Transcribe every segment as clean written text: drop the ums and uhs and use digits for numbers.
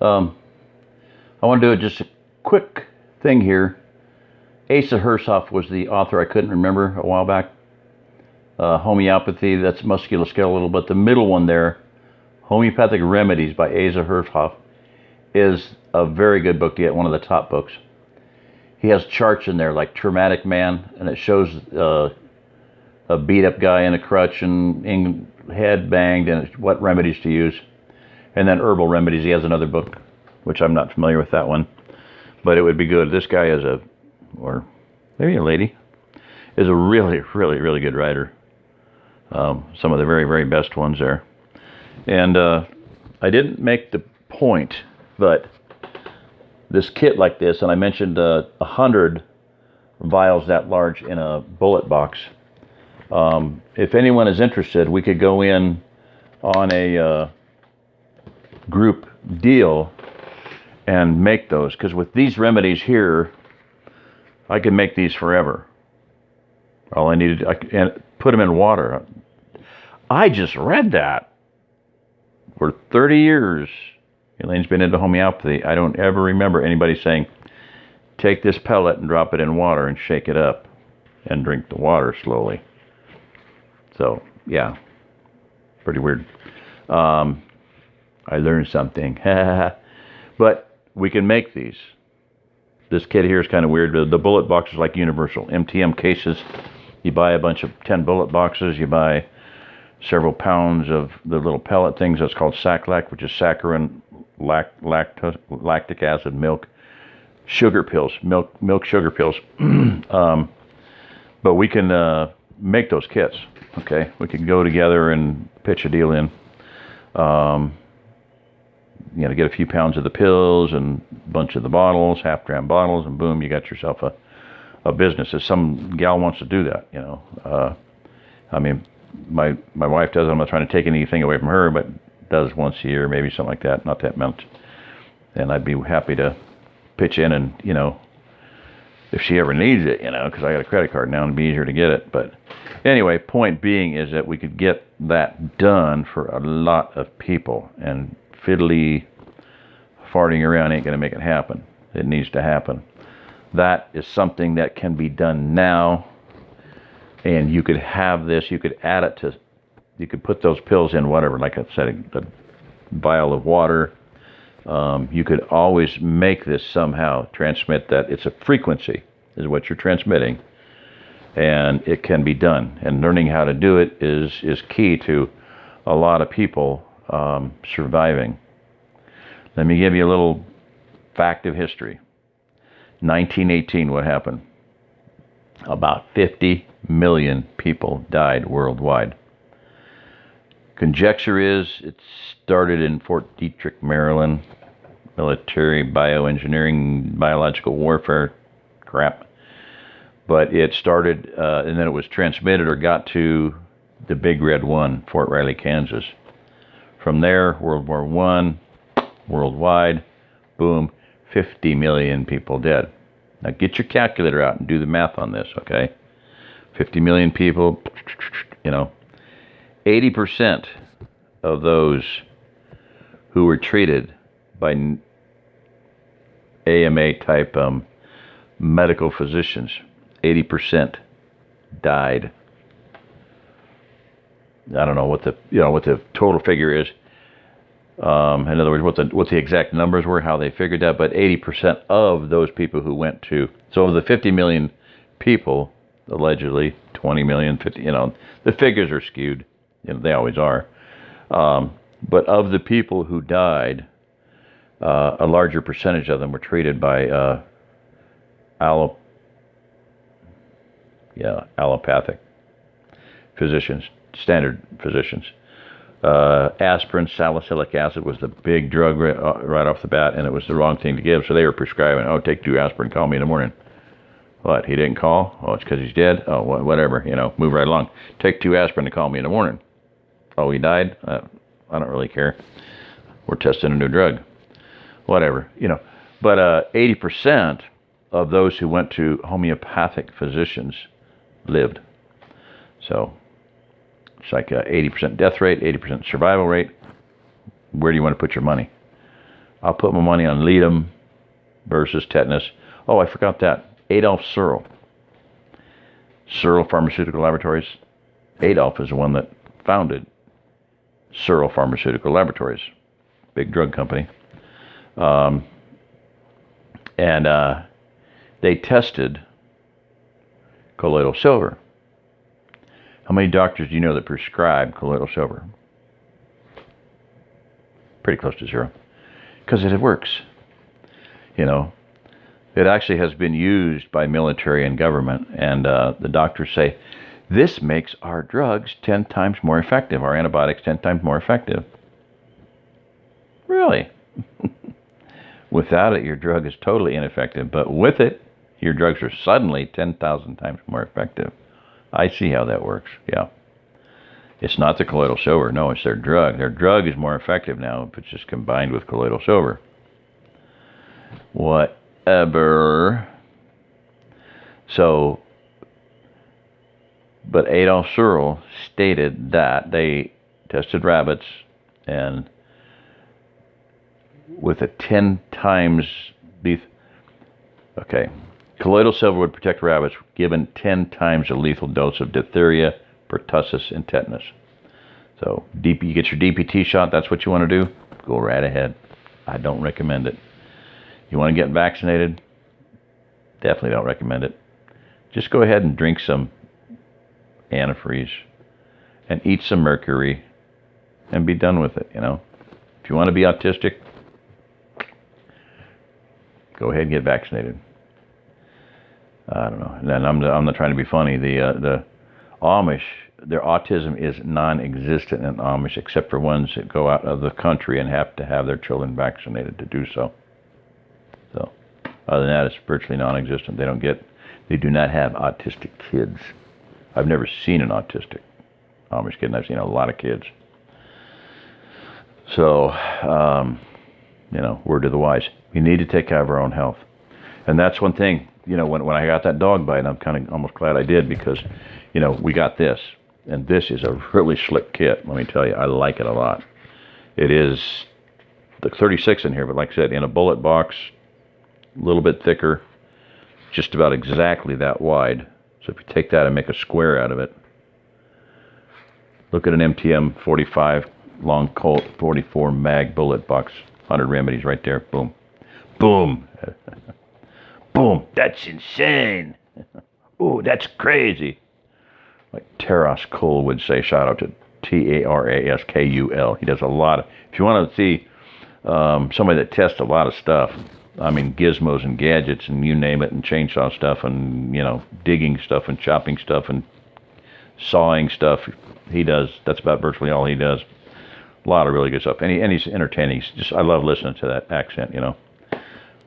Um, I want to do just a quick thing here. Asa Hershoff was the author. I couldn't remember a while back. Homeopathy, that's musculoskeletal, but the middle one there, Homeopathic Remedies by Asa Hershoff, is a very good book to get, one of the top books. He has charts in there like Traumatic Man, and it shows a beat-up guy in a crutch and head banged and what remedies to use. And then Herbal Remedies, he has another book, which I'm not familiar with that one, but it would be good. This guy is or maybe a lady, is a really, really, really good writer. Some of the very, very best ones there. And I didn't make the point, but this kit like this, and I mentioned 100 vials that large in a bullet box. If anyone is interested, we could go in on a group deal and make those, because with these remedies here, I can make these forever. All I needed, and put them in water. I just read that. For 30 years, Elaine's been into homeopathy. I don't ever remember anybody saying, take this pellet and drop it in water and shake it up and drink the water slowly. So, yeah, pretty weird. I learned something. But we can make these. This kit here is kind of weird. The bullet box is like universal. MTM cases. You buy a bunch of 10 bullet boxes. You buy several pounds of the little pellet things. That's called Saclac, which is saccharin, lactic acid, milk, sugar pills, milk sugar pills. But we can make those kits. Okay, we can go together and pitch a deal in. Get a few pounds of the pills and a bunch of the bottles, half-gram bottles, and boom, you got yourself a business. If some gal wants to do that, I mean, my wife does. I'm not trying to take anything away from her, but does once a year, maybe something like that, not that much. And I'd be happy to pitch in and, if she ever needs it, because I got a credit card now and it'd be easier to get it. But anyway, point being is that we could get that done for a lot of people, and fiddly farting around ain't going to make it happen. It needs to happen. That is something that can be done now, and you could have this, you could add it to, you could put those pills in whatever, like I said, a vial of water. You could always make this somehow transmit that. It's a frequency is what you're transmitting, and it can be done. And learning how to do it is key to a lot of people surviving. Let me give you a little fact of history. 1918, what happened? About 50 million people died worldwide. Conjecture is it started in Fort Detrick, Maryland. Military, bioengineering, biological warfare crap. But it started, and then it was transmitted or got to the Big Red One, Fort Riley, Kansas. From there, World War I, worldwide, boom, 50 million people dead. Now get your calculator out and do the math on this, okay? 50 million people, 80% of those who were treated by AMA type medical physicians, 80% died. I don't know what the total figure is. In other words, what the exact numbers were, how they figured that, but 80% of those people who went to, so of the 50 million people, allegedly 20 million, 50, the figures are skewed, they always are. But of the people who died, a larger percentage of them were treated by allopathic physicians, standard physicians. Aspirin, salicylic acid was the big drug right off the bat, and it was the wrong thing to give, so they were prescribing, take 2 aspirin, call me in the morning. What, he didn't call? Oh, it's because he's dead? Oh, whatever, move right along. Take 2 aspirin to call me in the morning. Oh, he died? I don't really care. We're testing a new drug. Whatever, But 80% of those who went to homeopathic physicians lived. So it's like 80% death rate, 80% survival rate. Where do you want to put your money? I'll put my money on Leadum versus tetanus. Oh, I forgot that. Adolf Searle. Searle Pharmaceutical Laboratories. Adolf is the one that founded Searle Pharmaceutical Laboratories. Big drug company. They tested colloidal silver. How many doctors do you know that prescribe colloidal silver? Pretty close to zero. Because it works. You know, it actually has been used by military and government, and the doctors say, this makes our drugs 10 times more effective, our antibiotics 10 times more effective. Really? Without it, your drug is totally ineffective, but with it, your drugs are suddenly 10,000 times more effective. I see how that works, yeah. It's not the colloidal silver, no, it's their drug. Their drug is more effective now if it's just combined with colloidal silver. Whatever. So, but Adolf Searle stated that they tested rabbits, and with a 10 times colloidal silver would protect rabbits given 10 times a lethal dose of diphtheria, pertussis, and tetanus. So you get your DPT shot, that's what you want to do, go right ahead. I don't recommend it. You want to get vaccinated? Definitely don't recommend it. Just go ahead and drink some antifreeze and eat some mercury and be done with it, you know. If you want to be autistic, go ahead and get vaccinated. I don't know. And I'm not trying to be funny. The Amish, their autism is non-existent in Amish, except for ones that go out of the country and have to have their children vaccinated to do so. So, other than that, it's virtually non-existent. They do not have autistic kids. I've never seen an autistic Amish kid, and I've seen a lot of kids. So, you know, word to the wise. We need to take care of our own health. And that's one thing, you know, when I got that dog bite, I'm kind of almost glad I did, because, you know, we got this. And this is a really slick kit, let me tell you. I like it a lot. It is the 36 in here, but like I said, in a bullet box, a little bit thicker, just about exactly that wide. So if you take that and make a square out of it, look at an MTM 45 long Colt 44 mag bullet box, 100 remedies right there. Boom. Boom. Boom. That's insane. Ooh, that's crazy. Like Taras Kul would say. Shout out to TarasKul. He does a lot of, if you want to see somebody that tests a lot of stuff, I mean, gizmos and gadgets and you name it, and chainsaw stuff, and, you know, digging stuff and chopping stuff and sawing stuff, he does. That's about virtually all he does. A lot of really good stuff. And he's entertaining. I love listening to that accent, you know.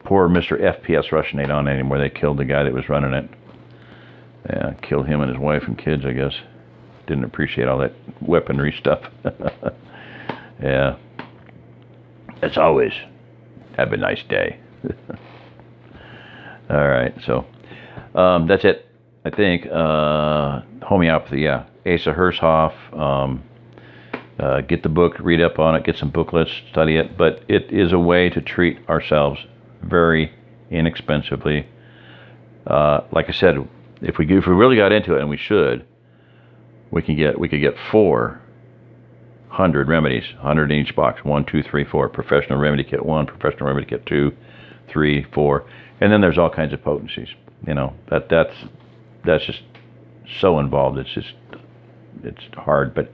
Poor Mr. FPS Russian ain't on anymore. They killed the guy that was running it. Yeah, killed him and his wife and kids, I guess. Didn't appreciate all that weaponry stuff. Yeah. As always, have a nice day. All right, so that's it, I think. Homeopathy, yeah. Asa Hershoff. Get the book, read up on it, get some booklets, study it. But it is a way to treat ourselves very inexpensively. Like I said, if we really got into it, and we should, we could get 400 remedies, 100 in each box. 1, 2, 3, 4. Professional remedy kit 1, professional remedy kit 2, 3, 4, and then there's all kinds of potencies. You know, that's just so involved. It's hard, but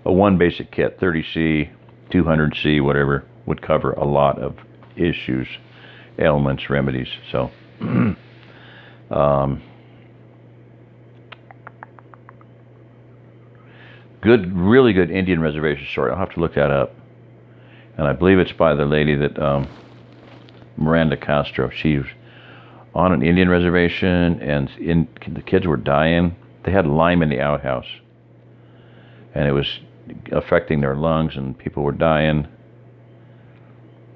a one basic kit, 30C, 200C, whatever, would cover a lot of issues, ailments, remedies. So, really good Indian reservation story. I'll have to look that up, and I believe it's by the lady that Miranda Castro. She was on an Indian reservation, and the kids were dying. They had Lyme in the outhouse, and it was affecting their lungs, and people were dying.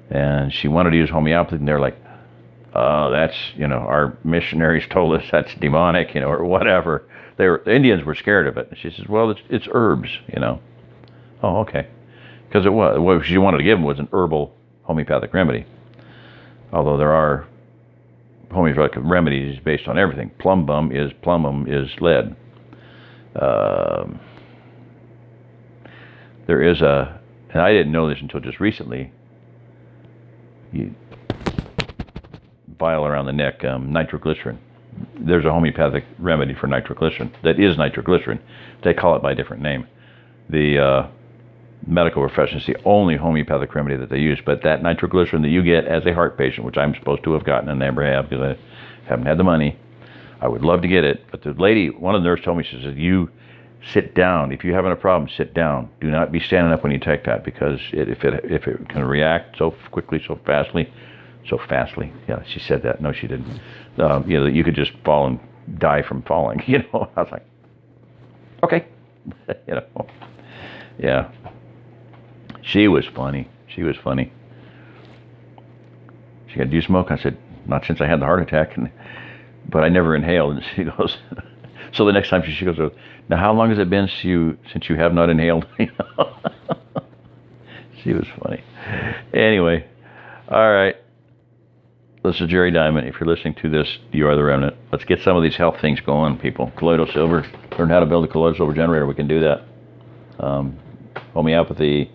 And she wanted to use homeopathy, and they're like, "Oh, that's, you know, our missionaries told us that's demonic, you know, or whatever." The Indians were scared of it. And she says, "Well, it's herbs, you know." Oh, okay. Because what she wanted to give them was an herbal homeopathic remedy. Although there are homeopathic remedies based on everything. Plumbum is lead. There is a, and I didn't know this until just recently, vial around the neck, nitroglycerin. There's a homeopathic remedy for nitroglycerin that is nitroglycerin. They call it by a different name. The medical profession is the only homeopathic remedy that they use, but that nitroglycerin that you get as a heart patient, which I'm supposed to have gotten and never have because I haven't had the money. I would love to get it, but the lady, one of the nurses told me, she said, you sit down. If you're having a problem, sit down. Do not be standing up when you take that, because if it can react so quickly, so fastly, yeah, she said that. No, she didn't. You know, you could just fall and die from falling. You know, I was like, okay, you know, yeah. She was funny. She was funny. She got, do you smoke? I said, not since I had the heart attack, but I never inhaled. And she goes, so the next time she goes, now how long has it been since you have not inhaled? You know? She was funny. Anyway, all right. This is Jerry Diamond. If you're listening to this, you are the remnant. Let's get some of these health things going, people. Colloidal silver. Learn how to build a colloidal silver generator. We can do that. Homeopathy.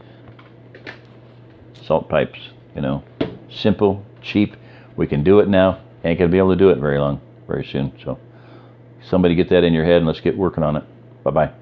Salt pipes. You know, simple, cheap. We can do it now. Ain't gonna be able to do it very soon. So, somebody get that in your head and let's get working on it. Bye-bye.